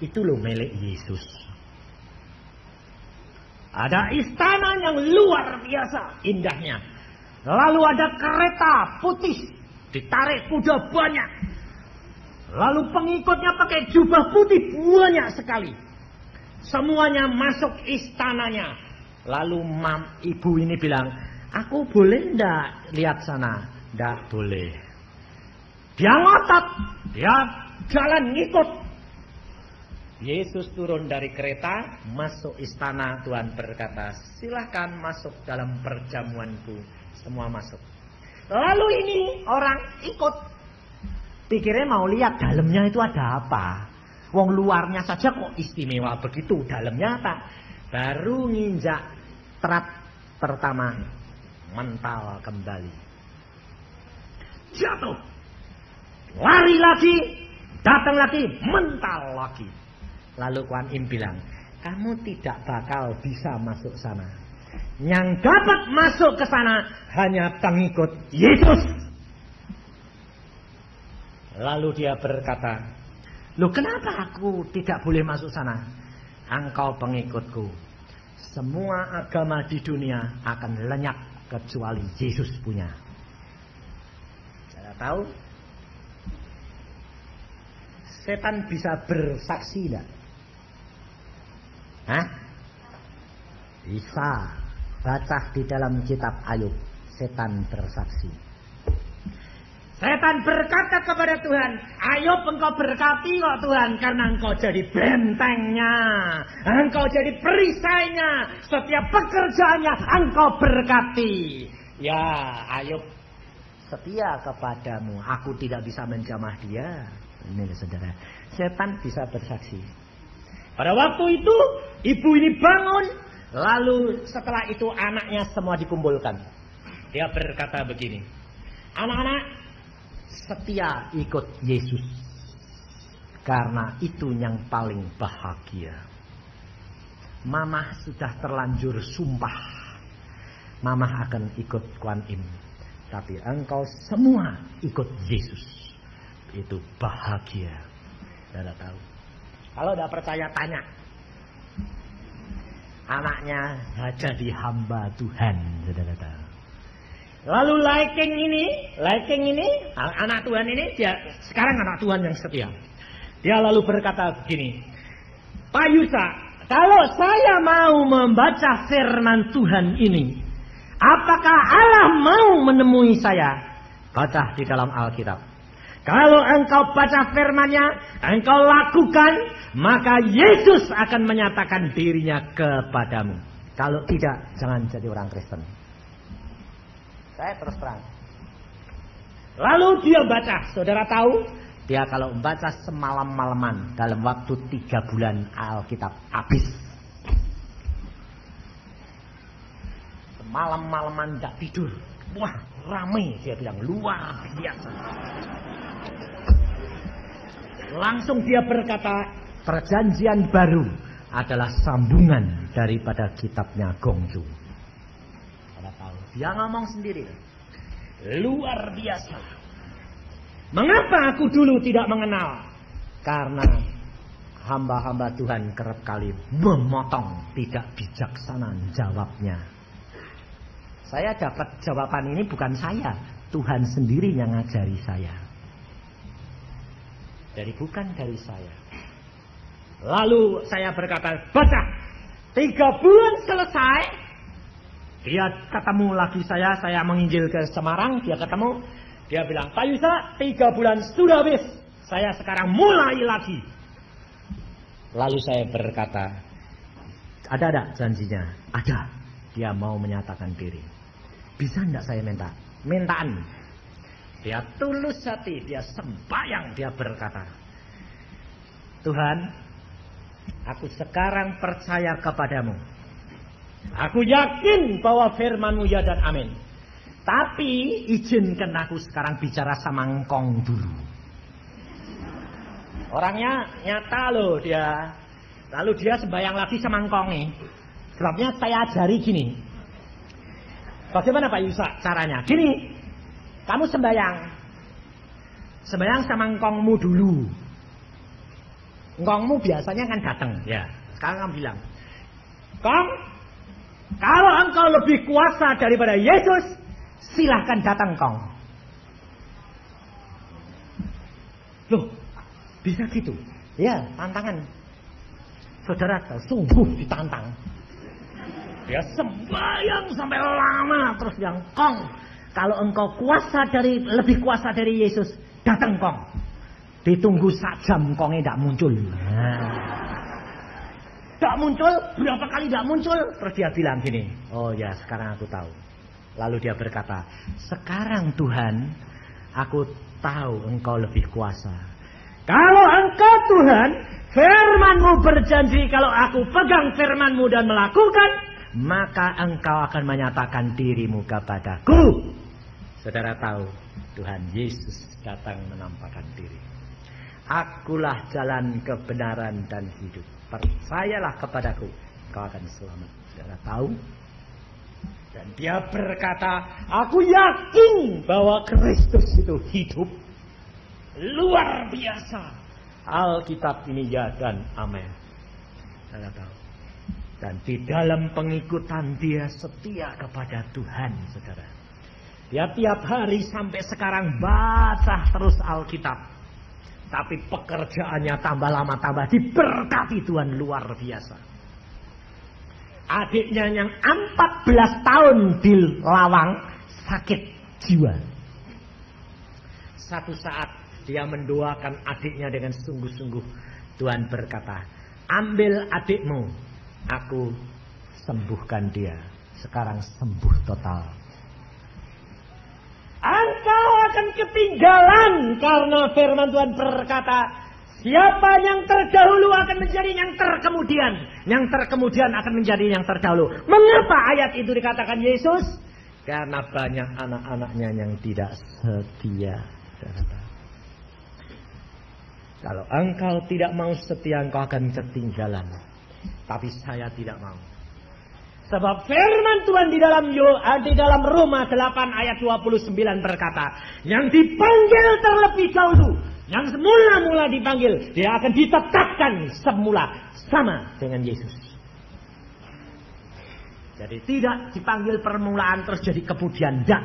itu loh milik Yesus. Ada istana yang luar biasa indahnya. Lalu ada kereta putih, ditarik kuda banyak. Lalu pengikutnya pakai jubah putih banyak sekali. Semuanya masuk istananya. Lalu ibu ini bilang, aku boleh enggak lihat sana? Enggak boleh. Dia ngotot, dia jalan ngikut. Yesus turun dari kereta, masuk istana. Tuhan berkata, silahkan masuk dalam perjamuanku. Semua masuk. Lalu ini orang ikut. Pikirnya mau lihat dalamnya itu ada apa. Wong luarnya saja kok istimewa begitu, dalamnya apa? Baru nginjak trap pertama, mental kembali. Jatuh. Lari lagi, datang lagi, mental lagi. Lalu Kuan Im bilang, kamu tidak bakal bisa masuk sana. Yang dapat masuk ke sana hanya pengikut Yesus. Lalu dia berkata, loh kenapa aku tidak boleh masuk sana? Engkau pengikutku. Semua agama di dunia akan lenyap kecuali Yesus punya. Saya tahu. Setan bisa bersaksi tidak? Hah? Bisa. Baca di dalam kitab Ayub. Setan bersaksi. Setan berkata kepada Tuhan, Ayub engkau berkati kok Tuhan, karena engkau jadi bentengnya, engkau jadi perisainya, setiap pekerjaannya engkau berkati. Ya Ayub setia kepadamu, aku tidak bisa menjamah dia. Ini saudara, setan bisa bersaksi. Pada waktu itu ibu ini bangun, lalu setelah itu anaknya semua dikumpulkan. Dia berkata begini, anak-anak setia ikut Yesus, karena itu yang paling bahagia. Mamah sudah terlanjur sumpah, mamah akan ikut Kuan Im, tapi engkau semua ikut Yesus. Itu bahagia. Saudara tahu. Kalau tidak percaya tanya. Anaknya jadi hamba Tuhan, saudara tahu. Lalu Liking ini, anak Tuhan ini, dia sekarang anak Tuhan yang setia. Dia lalu berkata begini, Pak Yusa, kalau saya mau membaca firman Tuhan ini, apakah Allah mau menemui saya? Baca di dalam Alkitab. Kalau engkau baca firman-Nya, engkau lakukan, maka Yesus akan menyatakan dirinya kepadamu. Kalau tidak, jangan jadi orang Kristen. Saya terus terang. Lalu dia baca, saudara tahu, dia kalau membaca semalam-malaman, dalam waktu 3 bulan Alkitab habis. Semalam-malaman tidak tidur. Wah, ramai, dia bilang, luar biasa. Langsung dia berkata, perjanjian baru adalah sambungan daripada kitabnya Gongju. Dia ngomong sendiri. Luar biasa. Mengapa aku dulu tidak mengenal? Karena hamba-hamba Tuhan kerap kali memotong, tidak bijaksana jawabnya. Saya dapat jawaban ini bukan saya, Tuhan sendiri yang ngajari saya. Jadi bukan dari saya. Lalu saya berkata, baca. 3 bulan selesai. Dia ketemu lagi saya menginjil ke Semarang, dia ketemu. Dia bilang, Pak Yusa, 3 bulan sudah habis. Saya sekarang mulai lagi. Lalu saya berkata, ada janjinya? Ada. Dia mau menyatakan diri. Bisa enggak saya minta? Mintaan. Dia tulus hati, dia sembahyang, dia berkata, Tuhan, aku sekarang percaya kepadamu. Aku yakin bahwa firman-Mu ya dan amin. Tapi izinkan aku sekarang bicara sama engkong dulu. Orangnya nyata loh dia. Lalu dia sembahyang lagi sama engkongnya. Sebabnya saya ajari gini. Bagaimana Pak Yusa caranya? Gini, kamu sembahyang sama engkongmu dulu. Engkongmu biasanya kan datang. Ya. Sekarang kamu bilang, Kong, kalau engkau lebih kuasa daripada Yesus, silahkan datang Kong. Loh, bisa gitu? Ya, tantangan. Saudara, sungguh ditantang. Dia sembahyang sampai lama terus bilang, Kong, kalau engkau lebih kuasa dari Yesus, datang kong. Ditunggu sak jam kongnya tidak muncul. Tidak muncul, berapa kali tidak muncul? Terus dia bilang gini, oh ya sekarang aku tahu. Lalu dia berkata, sekarang Tuhan, aku tahu engkau lebih kuasa. Kalau engkau Tuhan, firman-Mu berjanji kalau aku pegang firman-Mu dan melakukan, maka engkau akan menyatakan diri-Mu kepadaku. Saudara tahu, Tuhan Yesus datang menampakkan diri. Akulah jalan kebenaran dan hidup. Percayalah kepadaku, kau akan selamat. Saudara tahu? Dan dia berkata, aku yakin bahwa Kristus itu hidup. Luar biasa. Alkitab ini ya dan amin. Saudara tahu? Dan di dalam pengikutan dia setia kepada Tuhan, saudara. Dia tiap hari sampai sekarang baca terus Alkitab. Tapi pekerjaannya tambah lama tambah diberkati Tuhan luar biasa. Adiknya yang 14 tahun di Lawang sakit jiwa. Satu saat dia mendoakan adiknya dengan sungguh-sungguh. Tuhan berkata, ambil adikmu, aku sembuhkan dia. Sekarang sembuh total. Engkau akan ketinggalan karena firman Tuhan berkata, siapa yang terdahulu akan menjadi yang terkemudian. Yang terkemudian akan menjadi yang terdahulu. Mengapa ayat itu dikatakan Yesus? Karena banyak anak-anaknya yang tidak setia. Kalau engkau tidak mau setia, engkau akan ketinggalan. Tapi saya tidak mau. Sebab firman Tuhan di dalam Roma 8 ayat 29 berkata, yang dipanggil terlebih dahulu, yang semula-mula dipanggil, dia akan ditetapkan semula sama dengan Yesus. Jadi tidak dipanggil permulaan terus jadi kemudian tidak.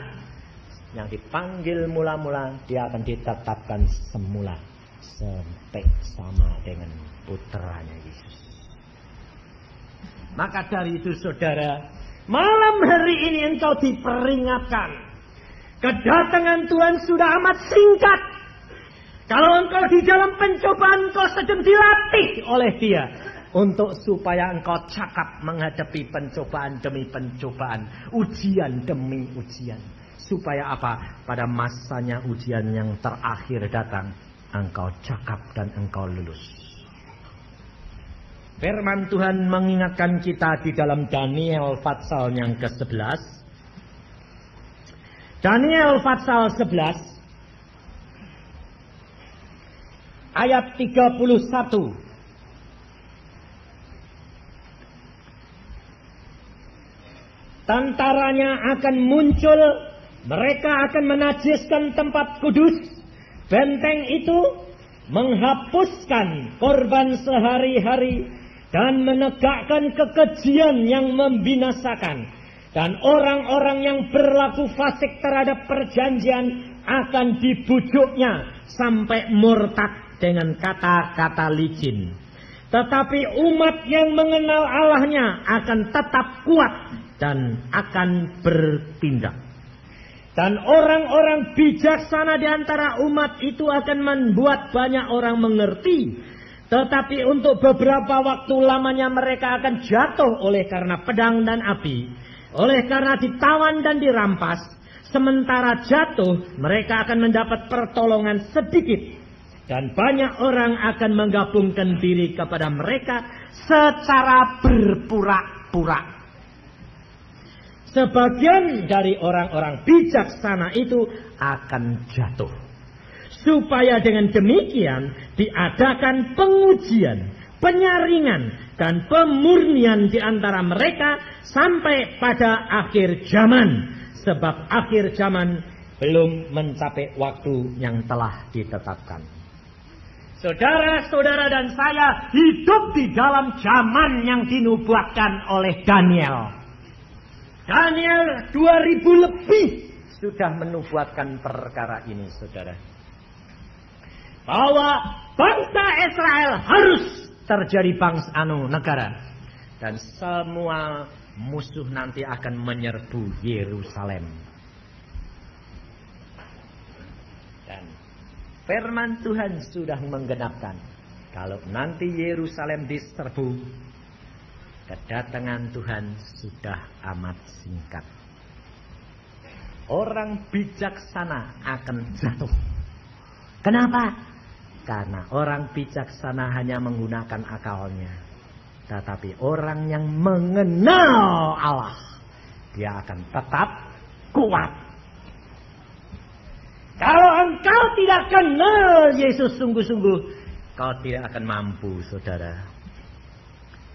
Yang dipanggil mula-mula, dia akan ditetapkan semula sampai sama dengan putranya Yesus. Maka dari itu saudara, malam hari ini engkau diperingatkan. Kedatangan Tuhan sudah amat singkat. Kalau engkau di dalam pencobaan, engkau sedang dilatih oleh Dia. Untuk supaya engkau cakap menghadapi pencobaan demi pencobaan. Ujian demi ujian. Supaya apa? Pada masanya ujian yang terakhir datang, engkau cakap dan engkau lulus. Firman Tuhan mengingatkan kita di dalam Daniel pasal yang ke-11. Daniel pasal 11 ayat 31. Tentaranya akan muncul, mereka akan menajiskan tempat kudus. Benteng itu menghapuskan korban sehari-hari dan menegakkan kekejian yang membinasakan. Dan orang-orang yang berlaku fasik terhadap perjanjian akan dibujuknya sampai murtad dengan kata-kata licin. Tetapi umat yang mengenal Allahnya akan tetap kuat dan akan bertindak. Dan orang-orang bijaksana di antara umat itu akan membuat banyak orang mengerti. Tetapi untuk beberapa waktu lamanya mereka akan jatuh oleh karena pedang dan api. Oleh karena ditawan dan dirampas. Sementara jatuh mereka akan mendapat pertolongan sedikit. Dan banyak orang akan menggabungkan diri kepada mereka secara berpura-pura. Sebagian dari orang-orang bijaksana itu akan jatuh. Supaya dengan demikian diadakan pengujian, penyaringan, dan pemurnian di antara mereka sampai pada akhir zaman. Sebab akhir zaman belum mencapai waktu yang telah ditetapkan. Saudara-saudara dan saya hidup di dalam zaman yang dinubuatkan oleh Daniel. Daniel 2000 lebih sudah menubuatkan perkara ini, saudara. Bahwa bangsa Israel harus terjadi negara. Dan semua musuh nanti akan menyerbu Yerusalem. Dan Firman Tuhan sudah menggenapkan. Kalau nanti Yerusalem diserbu, kedatangan Tuhan sudah amat singkat. Orang bijaksana akan jatuh. Kenapa? Karena orang bijaksana hanya menggunakan akalnya. Tetapi orang yang mengenal Allah, dia akan tetap kuat. Kalau engkau tidak kenal Yesus sungguh-sungguh, kau tidak akan mampu, saudara.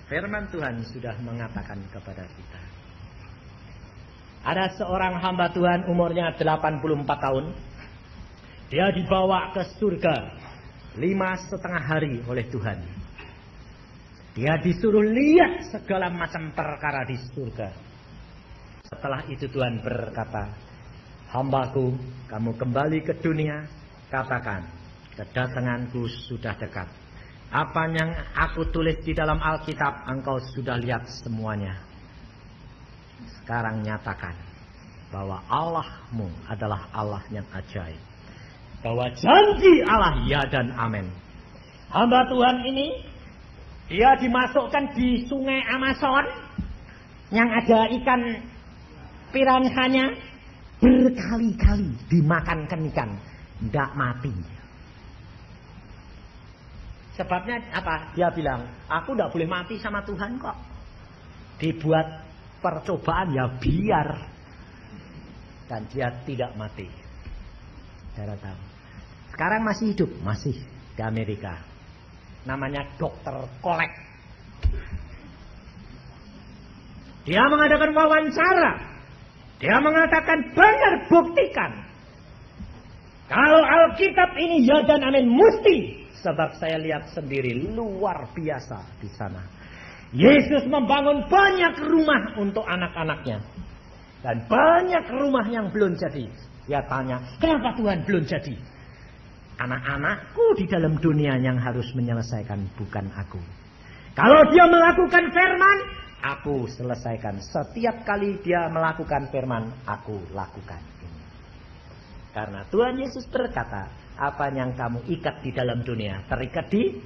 Firman Tuhan sudah mengatakan kepada kita. Ada seorang hamba Tuhan umurnya 84 tahun. Dia dibawa ke surga 5,5 hari oleh Tuhan. Dia disuruh lihat segala macam perkara di surga. Setelah itu Tuhan berkata, hambaku, kamu kembali ke dunia, katakan, kedatanganku sudah dekat. Apa yang aku tulis di dalam Alkitab, engkau sudah lihat semuanya. Sekarang nyatakan bahwa Allahmu adalah Allah yang ajaib. Bahwa janji Allah ya dan amin. Hamba Tuhan ini, dia dimasukkan di sungai Amazon yang ada ikan piranhanya, berkali-kali dimakankan ikan, tidak mati. Sebabnya apa? Dia bilang, aku tidak boleh mati sama Tuhan kok. Dibuat percobaan ya biar. Dan dia tidak mati. Saudara tahu. Sekarang masih hidup, masih di Amerika. Namanya Dr. Kolek. Dia mengadakan wawancara. Dia mengatakan benar, buktikan. Kalau Alkitab ini ya dan amin, mesti. Sebab saya lihat sendiri luar biasa di sana. Yesus membangun banyak rumah untuk anak-anaknya. Dan banyak rumah yang belum jadi. Dia tanya, kenapa Tuhan belum jadi? Anak-anakku di dalam dunia yang harus menyelesaikan, bukan aku. Kalau dia melakukan firman, aku selesaikan. Setiap kali dia melakukan firman, aku lakukan. Karena Tuhan Yesus berkata, apa yang kamu ikat di dalam dunia terikat di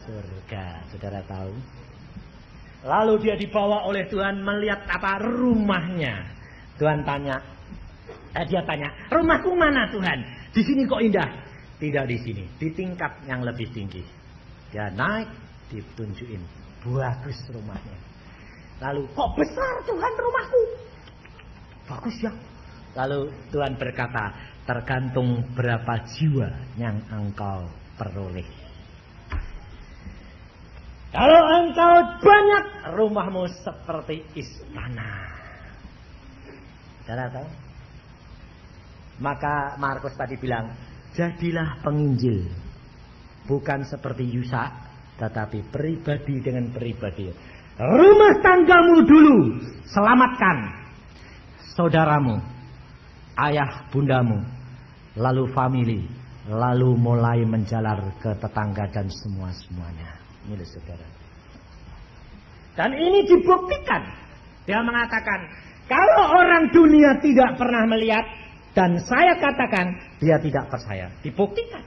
surga. Saudara tahu? Lalu dia dibawa oleh Tuhan melihat apa rumahnya. Tuhan tanya, dia tanya, rumahku mana Tuhan? Di sini kok indah? Tidak di sini, di tingkat yang lebih tinggi. Dia naik, ditunjukin, bagus rumahnya. Lalu, kok besar Tuhan rumahku? Bagus ya. Lalu Tuhan berkata, tergantung berapa jiwa yang engkau peroleh. Kalau engkau banyak, rumahmu seperti istana. Saudara tahu? Maka Markus tadi bilang, jadilah penginjil. Bukan seperti Yusa, tetapi pribadi dengan pribadi. Rumah tanggamu dulu, selamatkan saudaramu, ayah bundamu, lalu family, lalu mulai menjalar ke tetangga dan semuanya. Ini saudara. Dan ini dibuktikan. Dia mengatakan, kalau orang dunia tidak pernah melihat, dan saya katakan, dia tidak percaya. Dibuktikan.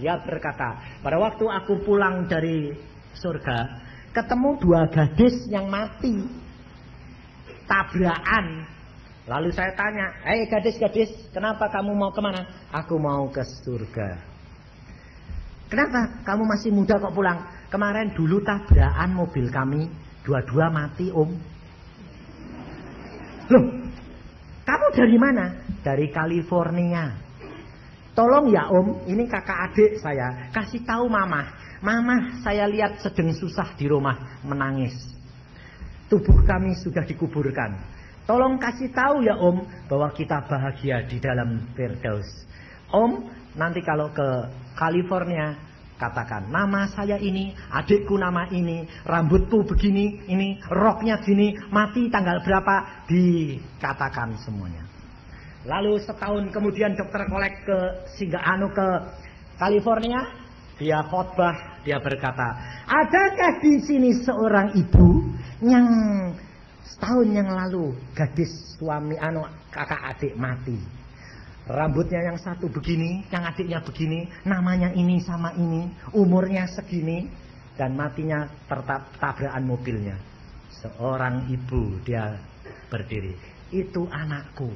Dia berkata, pada waktu aku pulang dari surga, ketemu 2 gadis yang mati. Tabrakan. Lalu saya tanya, hei gadis-gadis, kenapa kamu mau kemana? Aku mau ke surga. Kenapa? Kamu masih muda kok pulang? Kemarin dulu tabrakan mobil kami, 2 mati om. Loh, kamu dari mana? Dari California. Tolong ya om, ini kakak adik saya, kasih tahu mama. Mama saya lihat sedang susah di rumah, menangis. Tubuh kami sudah dikuburkan. Tolong kasih tahu ya om, bahwa kita bahagia di dalam Firdaus. Om, nanti kalau ke California, katakan, nama saya ini, adikku nama ini, rambutku begini, ini, roknya gini, mati tanggal berapa, dikatakan semuanya. Lalu setahun kemudian dokter Kolek ke California, dia khotbah, dia berkata, adakah di sini seorang ibu yang setahun yang lalu gadis suami kakak adik mati? Rambutnya yang satu begini, yang adiknya begini, namanya ini sama ini, umurnya segini, dan matinya tabrakan mobilnya. Seorang ibu dia berdiri, itu anakku.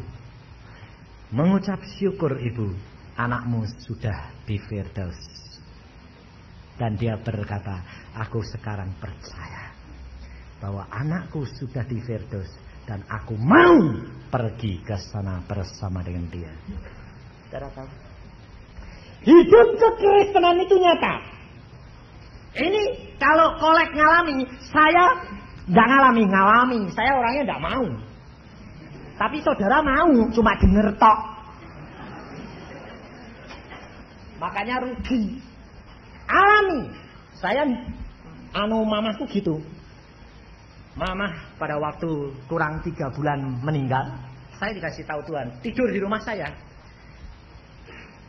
Mengucap syukur ibu, anakmu sudah di Firdaus. Dan dia berkata, aku sekarang percaya bahwa anakku sudah di Firdaus. Dan aku mau pergi ke sana bersama dengan dia. Saudara tahu? Hidup kekristenan itu nyata. Ini kalau kolek ngalami, saya nggak ngalami. Saya orangnya nggak mau. Tapi saudara mau, cuma denger tok. Makanya rugi. Alami. Saya mamahku gitu. Mamah pada waktu kurang 3 bulan meninggal, saya dikasih tahu Tuhan, tidur di rumah saya.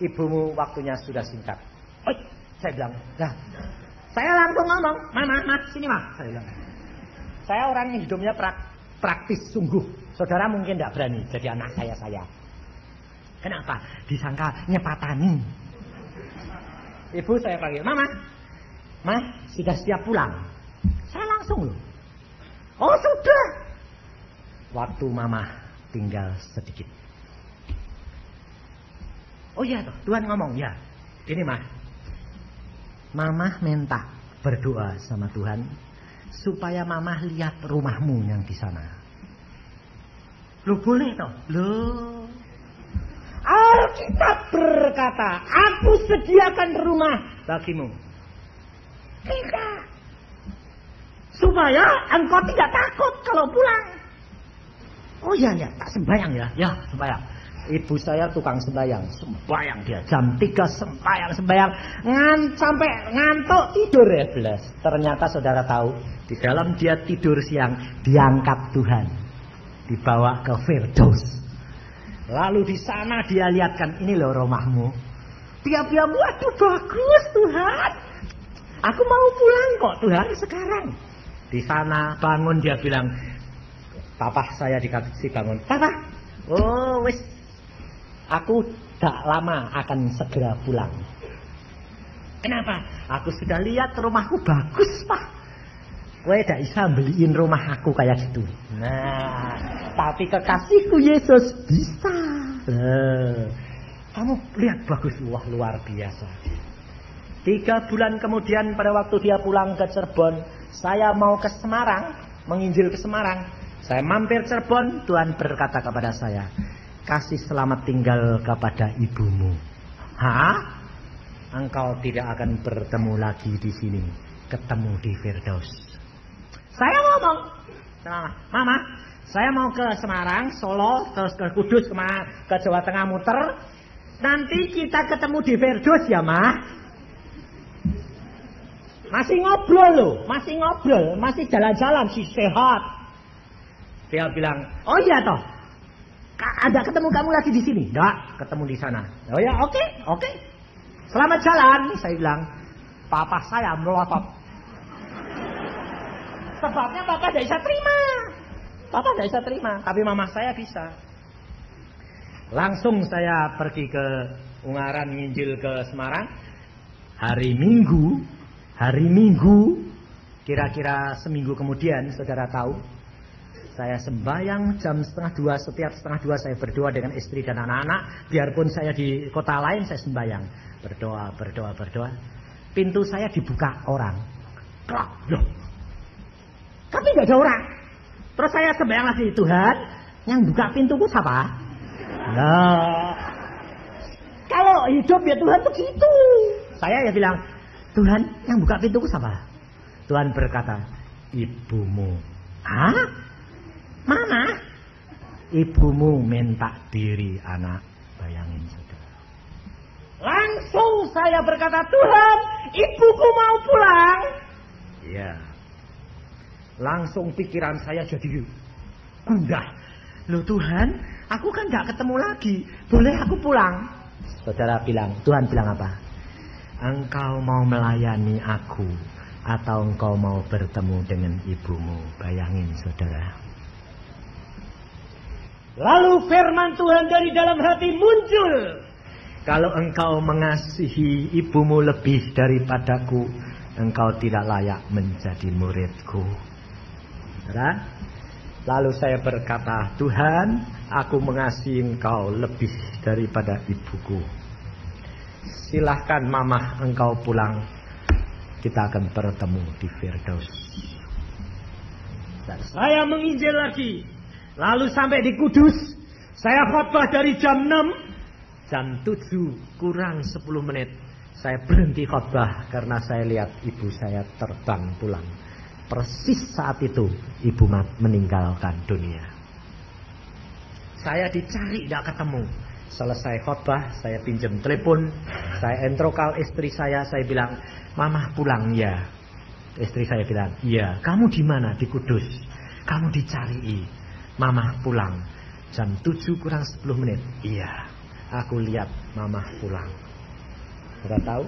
Ibumu waktunya sudah singkat. Oi, saya bilang, nah, saya langsung ngomong, Mama, sini Mah. Saya bilang, saya orang yang hidupnya praktis sungguh. Saudara mungkin tidak berani jadi anak saya. Kenapa? Disangka nyepatani. Ibu saya panggil, Mama, sudah siap pulang. Saya langsung loh. Oh sudah. Waktu Mama tinggal sedikit. Oh iya toh, Tuhan ngomong ya. Ini Mama minta berdoa sama Tuhan supaya Mama lihat rumahmu yang di sana. Lu boleh toh? Loh. Alkitab berkata, aku sediakan rumah bagimu. Tidak. Supaya engkau tidak takut kalau pulang. Oh iya, tak sembahyang ya. Ya, sembahyang. Ibu saya tukang sembahyang dia. Jam 3 sembahyang. Sampai ngantuk tidur ya belas. Ternyata saudara tahu, di dalam dia tidur siang, diangkat Tuhan. Dibawa ke Firdaus. Lalu di sana dia lihatkan, ini loh rumahmu. Dia bilang, waduh bagus Tuhan. Aku mau pulang kok Tuhan sekarang. Di sana bangun dia bilang, papa saya dikasih bangun. Papa, oh wis, aku tak lama akan segera pulang. Kenapa? Aku sudah lihat rumahku bagus Pak. Kowe tidak bisa beliin rumah aku kayak gitu. Nah, tapi kekasihku Yesus bisa. Kamu lihat bagus, wah luar biasa. 3 bulan kemudian pada waktu dia pulang ke Cirebon, saya mau ke Semarang, menginjil ke Semarang. Saya mampir Cirebon, Tuhan berkata kepada saya, kasih selamat tinggal kepada ibumu. Hah? Engkau tidak akan bertemu lagi di sini, ketemu di Firdaus. Saya ngomong, Mama, saya mau ke Semarang, Solo, terus ke Kudus, ke Jawa Tengah muter. Nanti kita ketemu di Firdaus ya, Ma. Masih ngobrol loh, masih jalan-jalan, sih sehat. Dia bilang, oh iya toh, ada ketemu kamu lagi di sini? Enggak, ketemu di sana. Oh ya, oke. Selamat jalan, saya bilang. Papa saya melotot. Sebabnya papa tidak bisa terima. Tapi mama saya bisa. Langsung saya pergi ke Ungaran nginjil ke Semarang. Hari Minggu, kira-kira seminggu kemudian, saudara tahu, saya sembahyang jam 1:30, setiap 1:30 saya berdoa dengan istri dan anak-anak, biarpun saya di kota lain saya sembahyang, berdoa. Pintu saya dibuka orang, klak, loh, tapi nggak ada orang. Terus saya sembahyang lagi, Tuhan, yang buka pintuku siapa? Nah, kalau hidup ya Tuhan tuh gitu. Saya ya bilang, Tuhan, yang buka pintuku siapa? Tuhan berkata, ibumu. Hah? Mama? Ibumu minta diri anak. Bayangin saudara. Langsung saya berkata, Tuhan, ibuku mau pulang. Iya. Langsung pikiran saya jadi gundah. Loh Tuhan, aku kan gak ketemu lagi. Boleh aku pulang? Saudara bilang, Tuhan bilang apa? Engkau mau melayani aku atau engkau mau bertemu dengan ibumu? Bayangin saudara. Lalu firman Tuhan dari dalam hati muncul. Kalau engkau mengasihi ibumu lebih daripadaku, engkau tidak layak menjadi muridku. Lalu saya berkata, Tuhan, aku mengasihi engkau lebih daripada ibuku. Silahkan mamah engkau pulang. Kita akan bertemu di Firdaus. Dan saya menginjil lagi. Lalu sampai di Kudus. Saya khotbah dari jam 6. Jam 7 kurang 10 menit. Saya berhenti khotbah karena saya lihat ibu saya terbang pulang. Persis saat itu ibu meninggalkan dunia. Saya dicari tidak ketemu. Selesai khotbah, saya pinjam telepon, saya entrokal istri saya bilang, Mama pulang ya. Istri saya bilang, iya. Kamu di mana? Di Kudus. Kamu dicari. Mama pulang. Jam 7 kurang 10 menit. Iya. Aku lihat Mama pulang. Sudah tahu?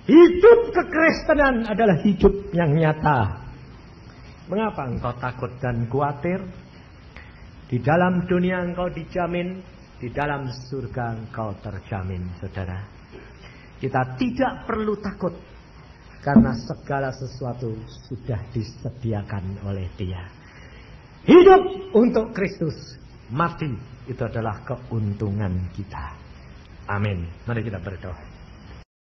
Hidup kekristenan adalah hidup yang nyata. Mengapa engkau takut dan khawatir? Di dalam dunia engkau dijamin, di dalam surga engkau terjamin, saudara. Kita tidak perlu takut, karena segala sesuatu sudah disediakan oleh Dia. Hidup untuk Kristus, mati itu adalah keuntungan kita. Amin. Mari kita berdoa.